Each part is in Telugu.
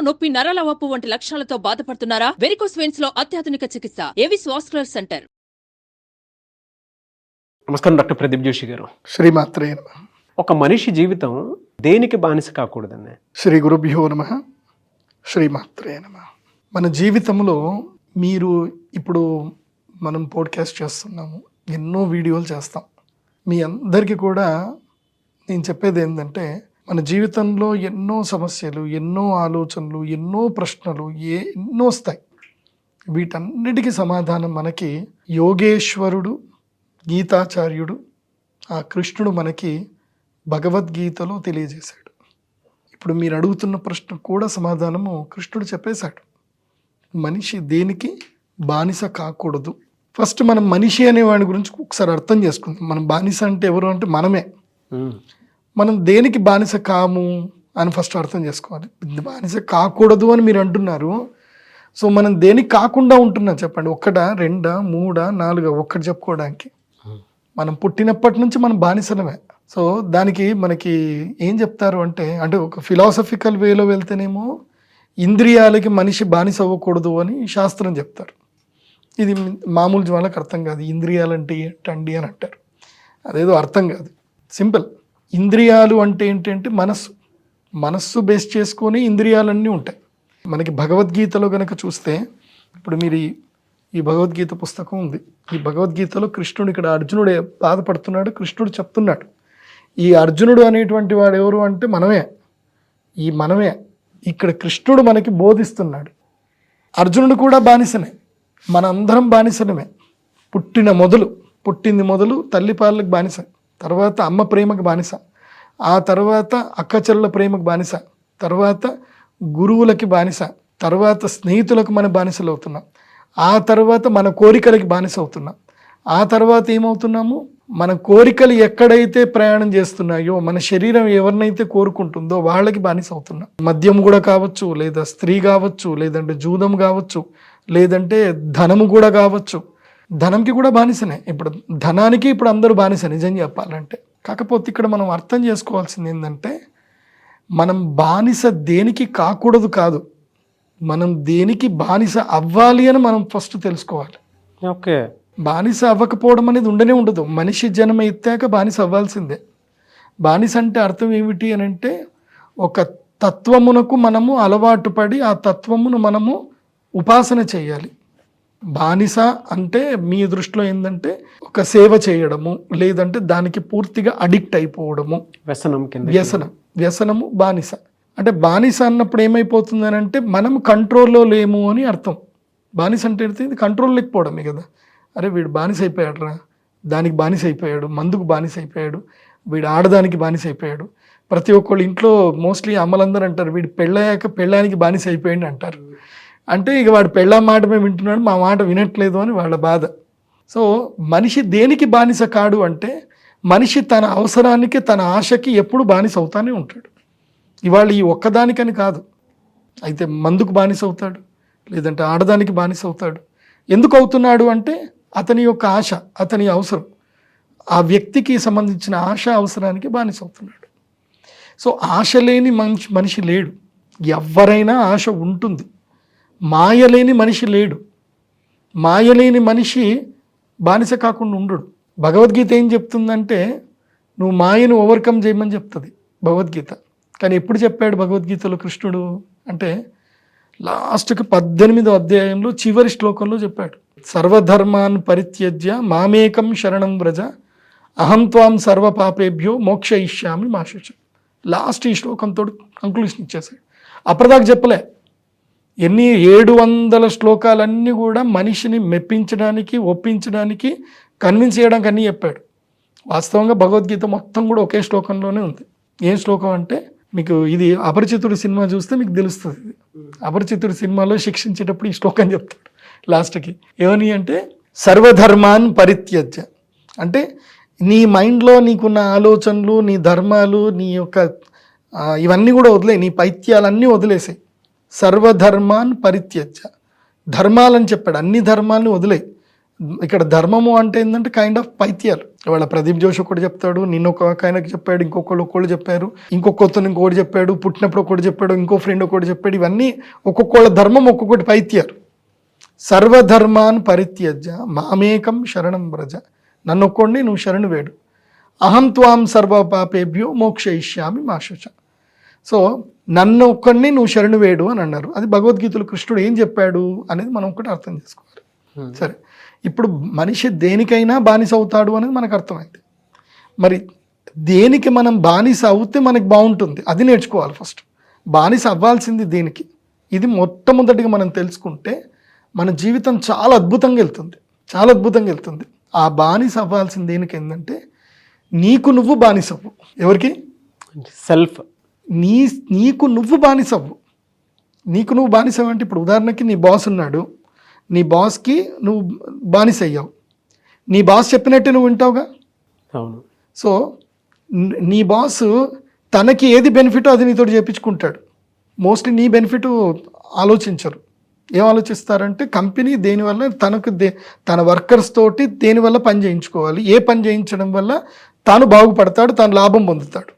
నొప్పి, నరాల వాపు వంటి లక్షణాలతో బాధపడుతున్నారా? వెరికోస్ వెయిన్స్ లో అత్యాధునిక చికిత్స ఏవిస్ వాస్కులర్ సెంటర్. నమస్కారం డాక్టర్ ప్రదీప్ జోషి గారు. శ్రీమాత్రే నమః. ఒక మనిషి జీవితం దేనికి బానిస కాకూడదండి? శ్రీ గురుభ్యో నమః. శ్రీమాత్రే నమః. మన జీవితంలో మీరు ఇప్పుడు మనం పోడ్కాస్ట్ చేస్తున్నాము, ఎన్నో వీడియోలు చేస్తాం. మీ అందరికీ కూడా నేను చెప్పేది ఏంటంటే, మన జీవితంలో ఎన్నో సమస్యలు, ఎన్నో ఆలోచనలు, ఎన్నో ప్రశ్నలు ఎన్నో వస్తాయి. వీటన్నిటికీ సమాధానం మనకి యోగేశ్వరుడు, గీతాచార్యుడు, ఆ కృష్ణుడు మనకి భగవద్గీతలో తెలియజేశాడు. ఇప్పుడు మీరు అడుగుతున్న ప్రశ్న కూడా సమాధానము కృష్ణుడు చెప్పేశాడు. మనిషి దేనికి బానిస కాకూడదు. ఫస్ట్ మనం మనిషి అనే వాడి గురించి ఒకసారి అర్థం చేసుకుందాం. మనం బానిస అంటే ఎవరు అంటే మనమే. మనం దేనికి బానిస కాము అని ఫస్ట్ అర్థం చేసుకోవాలి. బానిస కాకూడదు అని మీరు అంటున్నారు. సో మనం దేనికి కాకుండా ఉంటున్నాం చెప్పండి? ఒకటా, రెండా, మూడా, నాలుగా? ఒక్కటి చెప్పుకోవడానికి మనం పుట్టినప్పటి నుంచి మనం బానిసలమే. సో దానికి మనకి ఏం చెప్తారు అంటే ఒక ఫిలాసఫికల్ వేలో వెళ్తేనేమో ఇంద్రియాలకి మనిషి బానిస అవ్వకూడదు అని శాస్త్రం చెప్తారు. ఇది మామూలు వాళ్ళకి అర్థం కాదు. ఇంద్రియాలంటే ఏంటండి అని అంటారు. అదేదో అర్థం కాదు, సింపుల్. ఇంద్రియాలు అంటే ఏంటంటే మనస్సు బేస్ చేసుకొని ఇంద్రియాలన్నీ ఉంటాయి. మనకి భగవద్గీతలో కనుక చూస్తే, ఇప్పుడు మీరు ఈ భగవద్గీత పుస్తకం ఉంది. ఈ భగవద్గీతలో కృష్ణుడు, ఇక్కడ అర్జునుడు బాధపడుతున్నాడు, కృష్ణుడు చెప్తున్నాడు. ఈ అర్జునుడు అనేటువంటి వాడు ఎవరు అంటే మనమే. ఇక్కడ కృష్ణుడు మనకి బోధిస్తున్నాడు. అర్జునుడు కూడా బానిసనే, మనందరం బానిసలమే. పుట్టింది మొదలు తల్లిపాలకు బానిస, తర్వాత అమ్మ ప్రేమకు బానిస, ఆ తర్వాత అక్కచెల్ల ప్రేమకు బానిస, తర్వాత గురువులకి బానిస, తర్వాత స్నేహితులకు మన బానిసలు అవుతున్నాం, ఆ తర్వాత మన కోరికలకి బానిస అవుతున్నాం, ఆ తర్వాత ఏమవుతున్నాము, మన కోరికలు ఎక్కడైతే ప్రయాణం చేస్తున్నాయో, మన శరీరం ఎవరినైతే కోరుకుంటుందో వాళ్ళకి బానిస అవుతున్నాం. మద్యం కూడా కావచ్చు, లేదా స్త్రీ కావచ్చు, లేదంటే జూదం కావచ్చు, లేదంటే ధనము కూడా కావచ్చు. ధనంకి కూడా బానిసనే. ఇప్పుడు ధనానికి ఇప్పుడు అందరూ బానిస నిజం చెప్పాలంటే. కాకపోతే ఇక్కడ మనం అర్థం చేసుకోవాల్సింది ఏంటంటే, మనం బానిస దేనికి కాకూడదు కాదు, మనం దేనికి బానిస అవ్వాలి అని మనం ఫస్ట్ తెలుసుకోవాలి. ఓకే. బానిస అవ్వకపోవడం అనేది ఉండనే ఉండదు. మనిషి జన్మ ఎత్తాక బానిస అవ్వాల్సిందే. బానిస అంటే అర్థం ఏమిటి అని అంటే, ఒక తత్వమునకు మనము అలవాటు పడి ఆ తత్వమును మనము ఉపాసన చేయాలి. బానిస అంటే మీ దృష్టిలో ఏంటంటే ఒక సేవ చేయడము, లేదంటే దానికి పూర్తిగా అడిక్ట్ అయిపోవడము, వ్యసనము బానిస. అంటే బానిస అన్నప్పుడు ఏమైపోతుంది అని అంటే, మనం కంట్రోల్లో లేము అని అర్థం. బానిస అంటే ఇది కంట్రోల్ లేకపోవడమే కదా. అరే వీడు బానిస అయిపోయాడు రా, దానికి బానిస అయిపోయాడు, మందుకు బానిస అయిపోయాడు, వీడు ఆడదానికి బానిస అయిపోయాడు. ప్రతి ఒక్కళ్ళు ఇంట్లో మోస్ట్లీ అమ్మలందరూ అంటారు, వీడు పెళ్ళయ్యాక పెళ్ళానికి బానిస అయిపోయాడు అంటారు. అంటే ఇక వాడు పెళ్ళా మాట మేము వింటున్నాడు, మా మాట వినట్లేదు అని వాళ్ళ బాధ. సో మనిషి దేనికి బానిస కాడు అంటే, మనిషి తన అవసరానికి, తన ఆశకి ఎప్పుడు బానిస అవుతానే ఉంటాడు. ఇవాళ ఈ ఒక్కదానికని కాదు. అయితే మందుకు బానిస అవుతాడు, లేదంటే ఆడదానికి బానిస అవుతాడు. ఎందుకు అవుతున్నాడు అంటే, అతని యొక్క ఆశ, అతని అవసరం, ఆ వ్యక్తికి సంబంధించిన ఆశ అవసరానికి బానిస అవుతున్నాడు. సో ఆశ లేని మనిషి లేడు. ఎవరైనా ఆశ ఉంటుంది. మాయలేని మనిషి లేడు. మాయలేని మనిషి బానిస కాకుండా ఉండడు. భగవద్గీత ఏం చెప్తుందంటే, నువ్వు మాయను ఓవర్కమ్ చేయమని చెప్తుంది భగవద్గీత. కానీ ఎప్పుడు చెప్పాడు భగవద్గీతలో కృష్ణుడు అంటే, లాస్ట్కి 18వ అధ్యాయంలో చివరి శ్లోకంలో చెప్పాడు, సర్వధర్మాన్ పరిత్యజ్య మామేకం శరణం వ్రజ అహం త్వాం సర్వ పాపేభ్యో మోక్షయిష్యామి మా శుచ. లాస్ట్ ఈ శ్లోకంతో కంక్లూషన్ ఇచ్చేసాడు. అప్పటిదాకా చెప్పలే. 700 శ్లోకాలన్నీ కూడా మనిషిని మెప్పించడానికి, ఒప్పించడానికి, కన్విన్స్ చేయడానికి అన్నీ చెప్పాడు. వాస్తవంగా భగవద్గీత మొత్తం కూడా ఒకే శ్లోకంలోనే ఉంది. ఏం శ్లోకం అంటే, మీకు ఇది అపరిచితుడు సినిమా చూస్తే మీకు తెలుస్తుంది. ఇది అపరిచితుడు సినిమాలో శిక్షించేటప్పుడు ఈ శ్లోకం చెప్తాడు లాస్ట్కి. ఏమని అంటే, సర్వధర్మాన్ పరిత్యజ్య అంటే, నీ మైండ్లో నీకున్న ఆలోచనలు, నీ ధర్మాలు, నీ యొక్క ఇవన్నీ కూడా వదిలే, నీ పైత్యాలన్నీ వదిలేసాయి. సర్వధర్మాన్ పరిత్యజ్య, ధర్మాలని చెప్పాడు, అన్ని ధర్మాలని వదిలే. ఇక్కడ ధర్మము అంటే ఏంటంటే కైండ్ ఆఫ్ పైత్యాలు. ఇవాళ ప్రదీప్ జోషి ఒకటి చెప్తాడు, నిన్న ఒక ఆయనకి చెప్పాడు, ఇంకొకళ్ళు చెప్పారు, ఇంకొకతను ఇంకొకటి చెప్పాడు, పుట్టినప్పుడు ఒకటి చెప్పాడు, ఇంకో ఫ్రెండ్ ఒకటి చెప్పాడు. ఇవన్నీ ఒక్కొక్కళ్ళ ధర్మం ఒక్కొక్కటి పైత్యాలు. సర్వధర్మాన్ పరిత్యజ్య మామేకం శరణం వ్రజ, నన్ను ఒక్కండి నువ్వు శరణు వేడు, అహం త్వాం సర్వ పాపేభ్యో మోక్షయిష్యామి మా శుచ. సో నన్ను ఒక్కడిని నువ్వు శరణు వేడు అని అన్నారు. అది భగవద్గీతలో కృష్ణుడు ఏం చెప్పాడు అనేది మనం ఒకటి అర్థం చేసుకోవాలి. సరే, ఇప్పుడు మనిషి దేనికైనా బానిస అవుతాడు అనేది మనకు అర్థమైంది. మరి దేనికి మనం బానిస అవుతే మనకి బాగుంటుంది అది నేర్చుకోవాలి. ఫస్ట్ బానిస అవ్వాల్సింది దేనికి, ఇది మొట్టమొదటిగా మనం తెలుసుకుంటే మన జీవితం చాలా అద్భుతంగా వెళ్తుంది, చాలా అద్భుతంగా వెళ్తుంది. ఆ బానిస అవ్వాల్సింది దేనికి ఏంటంటే నీకు నువ్వు బానిసవ్వు. ఎవరికి? సెల్ఫ్. నీకు నువ్వు బానిసవ్వు. నీకు నువ్వు బానిసవ్వు అంటే ఇప్పుడు ఉదాహరణకి నీ బాస్ ఉన్నాడు, నీ బాస్కి నువ్వు బానిస అయ్యావు, నీ బాస్ చెప్పినట్టే నువ్వు వింటావుగా. అవును. సో నీ బాస్ తనకి ఏది బెనిఫిటో అది నీతో చెప్పించుకుంటాడు. మోస్ట్లీ నీ బెనిఫిట్ ఆలోచించరు. ఏం ఆలోచిస్తారంటే కంపెనీ దేనివల్ల తన వర్కర్స్ తోటి దేనివల్ల పని చేయించుకోవాలి, ఏ పని చేయించడం వల్ల తాను బాగుపడతాడు, తాను లాభం పొందుతాడు,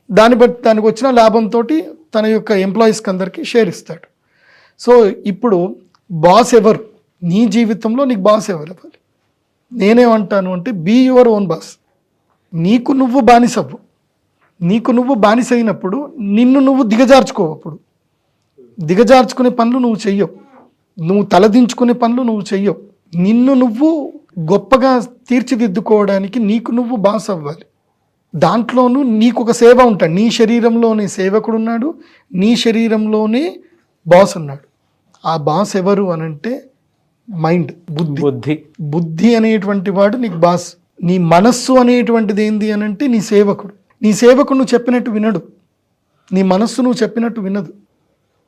దాన్ని బట్టి దానికి వచ్చిన లాభంతో తన యొక్క ఎంప్లాయీస్కి అందరికీ షేర్ ఇస్తాడు. సో ఇప్పుడు బాస్ ఎవరు? నీ జీవితంలో నీకు బాస్ ఎవరు అవ్వాలి? నేనేమంటాను అంటే బీ యువర్ ఓన్ బాస్. నీకు నువ్వు బానిసవ్వు. నీకు నువ్వు బానిస అయినప్పుడు నిన్ను నువ్వు దిగజార్చుకోవు. అప్పుడు దిగజార్చుకునే పనులు నువ్వు చెయ్యవు, నువ్వు తలదించుకునే పనులు నువ్వు చెయ్యవు. నిన్ను నువ్వు గొప్పగా తీర్చిదిద్దుకోవడానికి నీకు నువ్వు బాస్ అవ్వాలి. దాంట్లోనూ నీకు ఒక సేవ ఉంటాడు. నీ శరీరంలోనే సేవకుడు ఉన్నాడు, నీ శరీరంలోనే బాస్ ఉన్నాడు. ఆ బాస్ ఎవరు అనంటే మైండ్, బుద్ధి. బుద్ధి అనేటువంటి వాడు నీకు బాస్. నీ మనస్సు అనేటువంటిది ఏంది అనంటే నీ సేవకుడు. నీ సేవకుడు నువ్వు చెప్పినట్టు వినడు, నీ మనస్సు నువ్వు చెప్పినట్టు వినదు.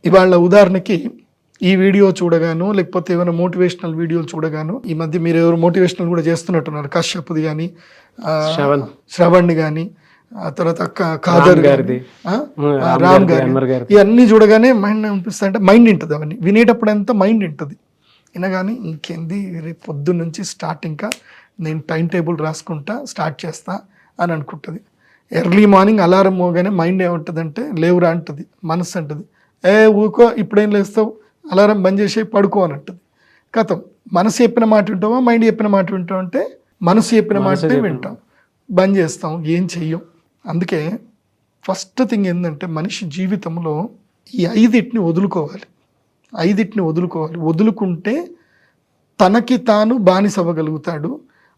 ఇవాళ ఉదాహరణకి ఈ వీడియో చూడగాను, లేకపోతే ఏమైనా మోటివేషనల్ వీడియోలు చూడగాను, ఈ మధ్య మీరు ఎవరు మోటివేషనల్ కూడా చేస్తున్నట్టున్నారు, కశ్యప్ది కానీ, శ్రవణ్ కానీ, ఆ తర్వాత ఖాదర్ గారిది, రామ్ గారి, ఇవన్నీ చూడగానే మైండ్ అనిపిస్తుంది. అంటే మైండ్ వింటుంది, అవన్నీ వినేటప్పుడు అంతా మైండ్ వింటుంది. వినగానే ఇంకేంది రేపు పొద్దున్న నుంచి స్టార్ట్, ఇంకా నేను టైం టేబుల్ రాసుకుంటా స్టార్ట్ చేస్తా అని అనుకుంటుంది. ఎర్లీ మార్నింగ్ అలారం మోగానే మైండ్ ఏముంటుందంటే లేవురా అంటుంది, మనస్సు అంటుంది ఊకో ఇప్పుడేం లేస్తావు, అలారం బంద్ చేసి పడుకో అని అంటుంది. కథం మనసు చెప్పిన మాట వింటావా, మైండ్ చెప్పిన మాట వింటావు అంటే మనసు చెప్పిన మాటే వింటాం, బంద్ చేస్తాం, ఏం చెయ్యం. అందుకే ఫస్ట్ థింగ్ ఏంటంటే మనిషి జీవితంలో ఈ 5 వదులుకోవాలి. 5 వదులుకోవాలి. వదులుకుంటే తనకి తాను బానిస అవ్వగలుగుతాడు.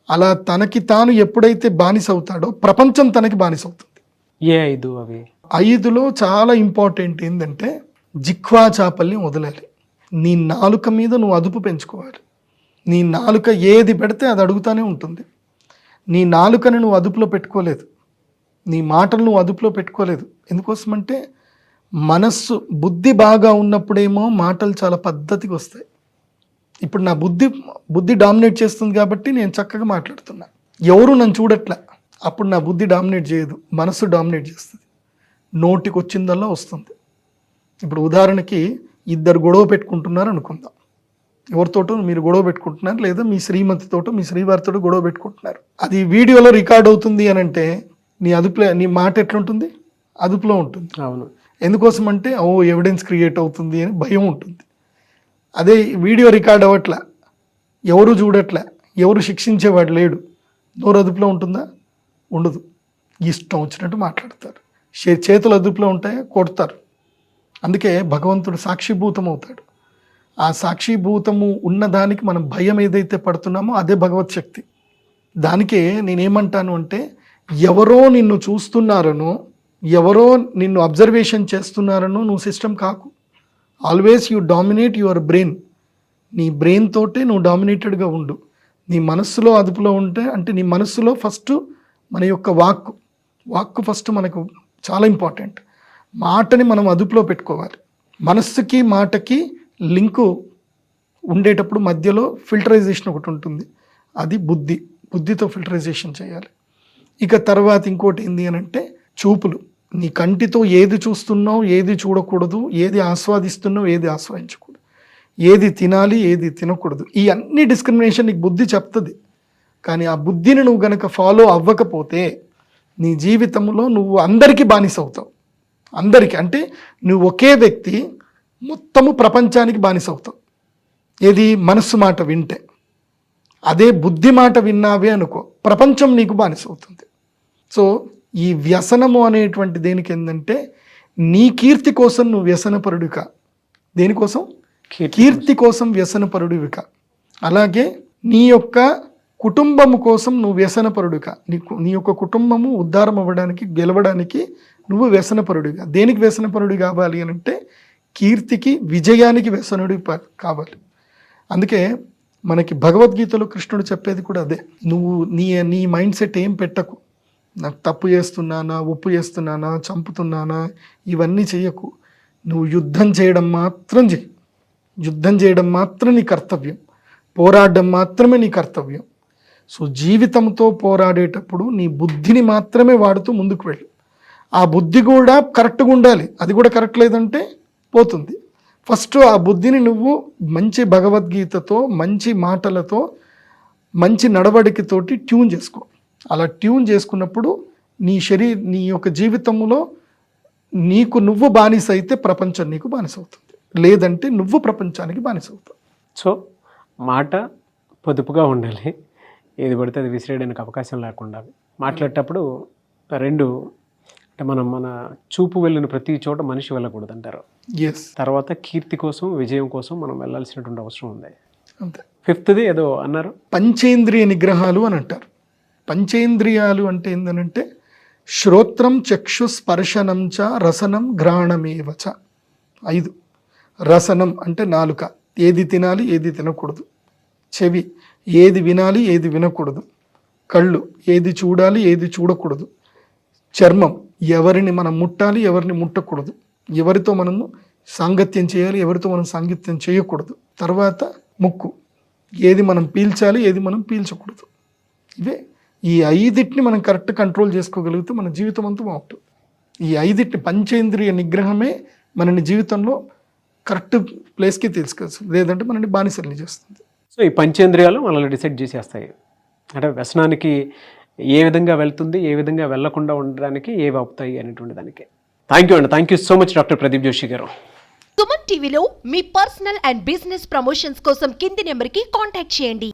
అలా తనకి తాను ఎప్పుడైతే బానిస అవుతాడో ప్రపంచం తనకి బానిస అవుతుంది. ఏ 5 అవి? 5లో చాలా ఇంపార్టెంట్ ఏంటంటే జిహ్వా చాపల్యం వదలాలి. నీ నాలుక మీద నువ్వు అదుపు పెంచుకోవాలి. నీ నాలుక ఏది పెడితే అది అడుగుతానే ఉంటుంది. నీ నాలుకని నువ్వు అదుపులో పెట్టుకోలేదు, నీ మాటలు నువ్వు అదుపులో పెట్టుకోలేదు. ఎందుకోసమంటే మనస్సు బుద్ధి బాగా ఉన్నప్పుడేమో మాటలు చాలా పద్ధతిగా వస్తాయి. ఇప్పుడు నా బుద్ధి డామినేట్ చేస్తుంది కాబట్టి నేను చక్కగా మాట్లాడుతున్నా, ఎవరు నన్ను చూడట్లే, అప్పుడు నా బుద్ధి డామినేట్ చేయదు, మనస్సు డామినేట్ చేస్తుంది. నోటికి వచ్చిందల్లా వస్తుంది. ఇప్పుడు ఉదాహరణకి 2 గొడవ పెట్టుకుంటున్నారు అనుకుందాం. ఎవరితోటో మీరు గొడవ పెట్టుకుంటున్నారు, లేదా మీ శ్రీమతితోటో మీ శ్రీవారితో గొడవ పెట్టుకుంటున్నారు. అది వీడియోలో రికార్డ్ అవుతుంది అని అంటే నీ అదుపులో, నీ మాట ఎట్లుంటుంది, అదుపులో ఉంటుంది. అవును. ఎందుకోసం అంటే ఎవిడెన్స్ క్రియేట్ అవుతుంది అని భయం ఉంటుంది. అదే వీడియో రికార్డ్ అవ్వట్లే, ఎవరు చూడట్లే, ఎవరు శిక్షించేవాడు లేడు, నోరు అదుపులో ఉంటుందా? ఉండదు. ఇష్టం వచ్చినట్టు మాట్లాడతారు, చేతులు అదుపులో ఉంటాయా? కొడతారు. అందుకే భగవంతుడు సాక్షిభూతం అవుతాడు. ఆ సాక్షిభూతము ఉన్నదానికి మనం భయం ఏదైతే పడుతున్నామో అదే భగవత్ శక్తి. దానికే నేనేమంటాను అంటే ఎవరో నిన్ను చూస్తున్నారనో, ఎవరో నిన్ను అబ్జర్వేషన్ చేస్తున్నారనో నువ్వు సిస్టమ్ కాకు. Always you dominate your brain. నీ బ్రెయిన్ తోటే నువ్వు డామినేటెడ్గా ఉండు. నీ మనస్సులో అదుపులో ఉంటే, అంటే నీ మనస్సులో ఫస్ట్ మన యొక్క వాక్కు ఫస్ట్ మనకు చాలా ఇంపార్టెంట్. మాటని మనం అదుపులో పెట్టుకోవాలి. మనస్సుకి మాటకి లింకు ఉండేటప్పుడు మధ్యలో ఫిల్టరైజేషన్ ఒకటి ఉంటుంది, అది బుద్ధితో ఫిల్టరైజేషన్ చేయాలి. ఇక తర్వాత ఇంకోటి ఏంది అని అంటే చూపులు. నీ కంటితో ఏది చూస్తున్నావు, ఏది చూడకూడదు, ఏది ఆస్వాదిస్తున్నావు, ఏది ఆస్వాదించకూడదు. ఏది తినాలి ఏది తినకూడదు, ఈ అన్ని డిస్క్రిమినేషన్ నీకు బుద్ధి చెప్తుంది. కానీ ఆ బుద్ధిని నువ్వు గనక ఫాలో అవ్వకపోతే నీ జీవితంలో నువ్వు అందరికీ బానిస అవుతావు. అందరికీ అంటే నువ్వు ఒకే వ్యక్తి మొత్తము ప్రపంచానికి బానిస అవుతావు. ఏది మనస్సు మాట వింటే. అదే బుద్ధి మాట విన్నావే అనుకో, ప్రపంచం నీకు బానిస అవుతుంది. సో ఈ వ్యసనము అనేటువంటి దేనికి ఏంటంటే నీ కీర్తి కోసం నువ్వు వ్యసనపరుడిక. దేనికోసం? కీర్తి కోసం వ్యసనపరుడివిక. అలాగే నీ యొక్క కుటుంబము కోసం నువ్వు వ్యసనపరుడిక. నీ యొక్క కుటుంబము ఉద్ధారం అవ్వడానికి, గెలవడానికి నువ్వు వ్యసనపరుడిగా. దేనికి వ్యసనపరుడు కావాలి అని అంటే కీర్తికి, విజయానికి వ్యసనుడి కావాలి. అందుకే మనకి భగవద్గీతలో కృష్ణుడు చెప్పేది కూడా అదే. నువ్వు నీ మైండ్ సెట్ ఏం పెట్టకు. నాకు తప్పు చేస్తున్నానా, ఒప్పు చేస్తున్నానా, చంపుతున్నానా, ఇవన్నీ చెయ్యకు. నువ్వు యుద్ధం చేయడం మాత్రం చెయ్యి. యుద్ధం చేయడం మాత్రం నీ కర్తవ్యం. పోరాడడం మాత్రమే నీ కర్తవ్యం. సో జీవితంతో పోరాడేటప్పుడు నీ బుద్ధిని మాత్రమే వాడుతూ ముందుకు వెళ్ళు. ఆ బుద్ధి కూడా కరెక్ట్గా ఉండాలి. అది కూడా కరెక్ట్ లేదంటే పోతుంది. ఫస్ట్ ఆ బుద్ధిని నువ్వు మంచి భగవద్గీతతో, మంచి మాటలతో, మంచి నడవడికతోటి ట్యూన్ చేసుకో. అలా ట్యూన్ చేసుకున్నప్పుడు నీ యొక్క జీవితంలో నీకు నువ్వు బానిస అయితే ప్రపంచం నీకు బానిస అవుతుంది. లేదంటే నువ్వు ప్రపంచానికి బానిస అవుతావు. సో మాట పొదుపుగా ఉండాలి, ఏది పడితే అది విసిరేయడానికి అవకాశం లేకుండా మాట్లాడేటప్పుడు రెండు అంటే మన చూపు వెళ్ళిన ప్రతి చోట మనిషి వెళ్ళకూడదు అంటారు. తర్వాత కీర్తి కోసం, విజయం కోసం మనం వెళ్ళాల్సినటువంటి అవసరం ఉంది. అంతే. ఫిఫ్త్ది ఏదో అన్నారు, పంచేంద్రియ నిగ్రహాలు అని అంటారు. పంచేంద్రియాలు అంటే ఏంటంటే శ్రోత్రం, చక్షు, స్పర్శనం చ, రసనం, ఘ్రాణమేవచ. 5. రసనం అంటే నాలుక, ఏది తినాలి ఏది తినకూడదు. చెవి, ఏది వినాలి ఏది వినకూడదు. కళ్ళు, ఏది చూడాలి ఏది చూడకూడదు. చర్మం, ఎవరిని మనం ముట్టాలి ఎవరిని ముట్టకూడదు. ఎవరితో మనము సాంగత్యం చేయాలి ఎవరితో మనం సాంగత్యం చేయకూడదు. తర్వాత ముక్కు, ఏది మనం పీల్చాలి ఏది మనం పీల్చకూడదు. ఇవే ఈ 5టిని మనం కరెక్ట్ కంట్రోల్ చేసుకోగలిగితే మన జీవితం అంతా బాగుంటుంది. ఈ 5టిని పంచేంద్రియ నిగ్రహమే మనని జీవితంలో కరెక్ట్ ప్లేస్కి తీసుకొస్తుంది. లేదంటే మనని బానిసల్ని చేస్తుంది. సో ఈ పంచేంద్రియాలు మనల్ని డిసైడ్ చేసేస్తాయి. అంటే వ్యసనానికి ఏ విధంగా వెళ్తుంది, ఏ విధంగా వెళ్లకుండా ఉండడానికి ఏవి అవుతాయి అనేటువంటి దానికి. Thank you so much doctor Pradeep Joshi గారు. సుమన్ టీవీలో మీ పర్సనల్ అండ్ బిజినెస్ ప్రమోషన్స్ కోసం కింది నెంబర్కి కాంటాక్ట్ చేయండి.